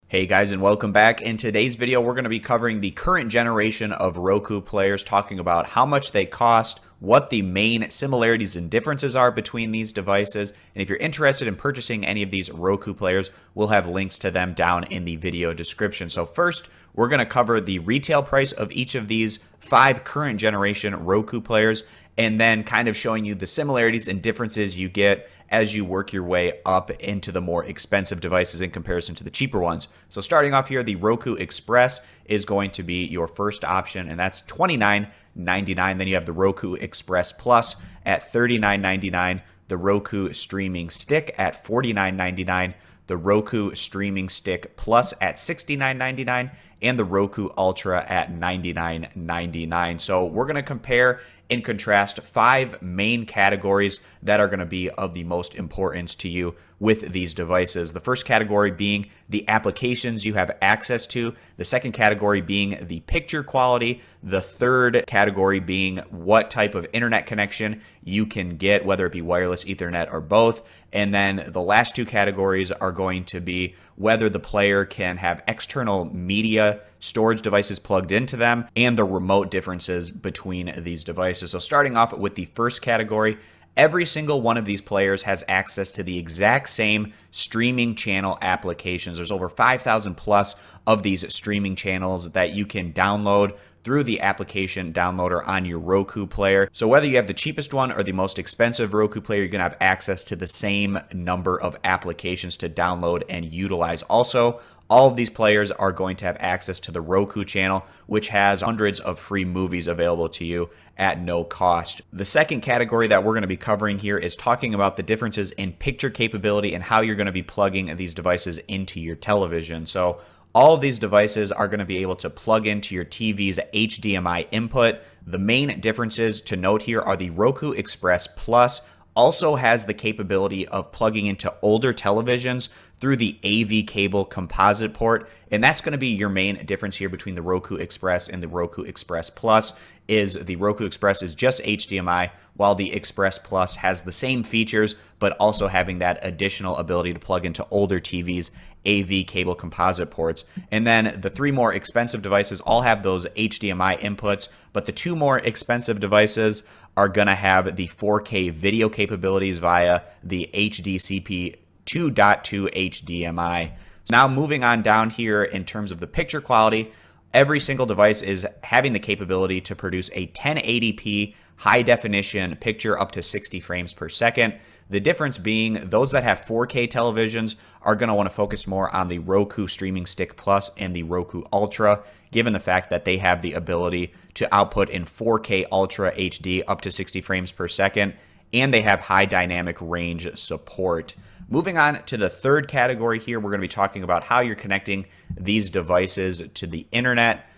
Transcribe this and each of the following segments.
Hey guys, and welcome back. In today's video, we're going to be covering the current generation of Roku players, talking about how much they cost, what the main similarities and differences are between these devices, and if you're interested in purchasing any of these Roku players, we'll have links to them down in the video description. So first, we're going to cover the retail price of each of these 5 current generation Roku players, and then kind of showing you the similarities and differences you get as you work your way up into the more expensive devices in comparison to the cheaper ones. So starting off here, the Roku Express is going to be your first option, and that's $29.99. Then you have the Roku Express Plus at $39.99, the Roku Streaming Stick at $49.99, the Roku Streaming Stick Plus at $69.99, and the Roku Ultra at $99.99. So we're going to compare and contrast 5 main categories that are going to be of the most importance to you with these devices. The first category being the applications you have access to, the second category being the picture quality, the third category being what type of internet connection you can get, whether it be wireless, Ethernet, or both, and then the last 2 categories are going to be whether the player can have external media storage devices plugged into them and the remote differences between these devices. So starting off with the first category, every single one of these players has access to the exact same streaming channel applications. There's over 5,000 plus of these streaming channels that you can download through the application downloader on your Roku player. So whether you have the cheapest one or the most expensive Roku player, you're going to have access to the same number of applications to download and utilize. Also, all of these players are going to have access to the Roku channel, which has hundreds of free movies available to you at no cost. The second category that we're going to be covering here is talking about the differences in picture capability and how you're going to be plugging these devices into your television. So all of these devices are going to be able to plug into your TV's HDMI input. The main differences to note here are the Roku Express Plus also has the capability of plugging into older televisions through the AV cable composite port, and that's going to be your main difference here between the Roku Express and the Roku Express Plus. Is the Roku Express is just HDMI, while the Express Plus has the same features, but also having that additional ability to plug into older TVs AV cable composite ports. And then the 3 more expensive devices all have those HDMI inputs, but the 2 more expensive devices are going to have the 4K video capabilities via the HDCP 2.2 HDMI. Now moving on down here in terms of the picture quality, every single device is having the capability to produce a 1080p high definition picture up to 60 frames per second. The difference being those that have 4K televisions are going to want to focus more on the Roku Streaming Stick Plus and the Roku Ultra, given the fact that they have the ability to output in 4K Ultra HD up to 60 frames per second, and they have high dynamic range support. Moving on to the third category here, we're going to be talking about how you're connecting these devices to the internet.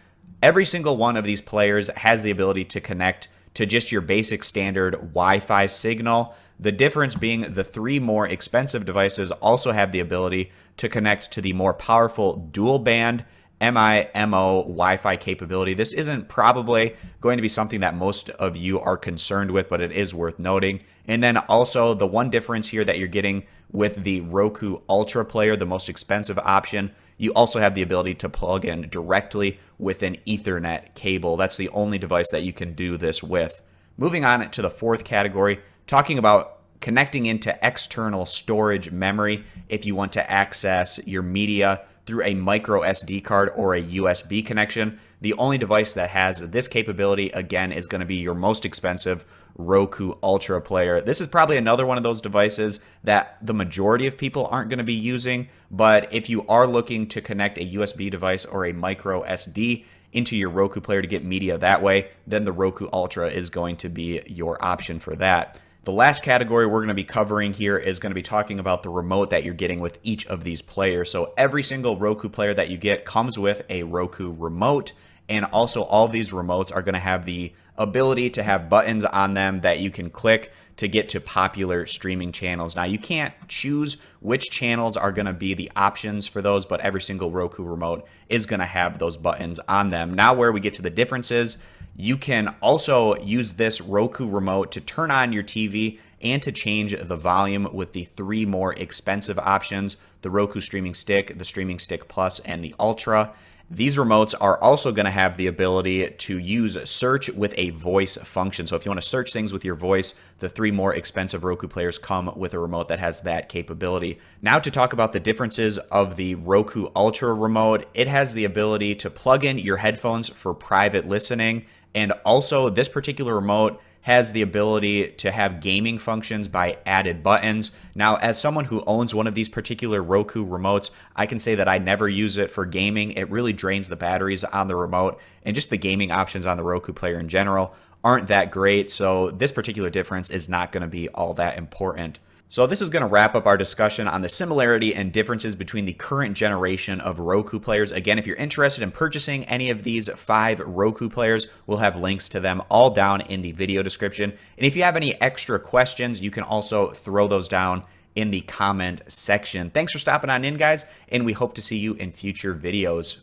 Every single one of these players has the ability to connect to just your basic standard Wi-Fi signal. The difference being the 3 more expensive devices also have the ability to connect to the more powerful dual band MIMO Wi-Fi capability. This isn't probably going to be something that most of you are concerned with, but it is worth noting. And then also the one difference here that you're getting with the Roku Ultra player, the most expensive option, you also have the ability to plug in directly with an Ethernet cable. That's the only device that you can do this with. Moving on to the fourth category, talking about connecting into external storage memory if you want to access your media through a micro SD card or a USB connection. The only device that has this capability, again, is going to be your most expensive Roku Ultra player. This is probably another one of those devices that the majority of people aren't going to be using, but if you are looking to connect a USB device or a micro SD into your Roku player to get media that way, then the Roku Ultra is going to be your option for that. The last category we're going to be covering here is going to be talking about the remote that you're getting with each of these players. So every single Roku player that you get comes with a Roku Remote, And also all of these remotes are going to have the ability to have buttons on them that you can click to get to popular streaming channels. Now, you can't choose which channels are going to be the options for those, but every single Roku remote is going to have those buttons on them. Now, where we get to the differences, you can also use this Roku remote to turn on your TV and to change the volume with the 3 more expensive options: the Roku Streaming Stick, the Streaming Stick Plus, and the Ultra. These remotes are also going to have the ability to use search with a voice function. So if you want to search things with your voice, the 3 more expensive Roku players come with a remote that has that capability. Now, to talk about the differences of the Roku Ultra remote, it has the ability to plug in your headphones for private listening. And also, this particular remote has the ability to have gaming functions by added buttons. Now, as someone who owns one of these particular Roku remotes, I can say that I never use it for gaming. It really drains the batteries on the remote, and just the gaming options on the Roku player in general aren't that great. So this particular difference is not going to be all that important. So this is going to wrap up our discussion on the similarity and differences between the current generation of Roku players. Again, if you're interested in purchasing any of these 5 Roku players, we'll have links to them all down in the video description. And if you have any extra questions, you can also throw those down in the comment section. Thanks for stopping on in, guys, and we hope to see you in future videos.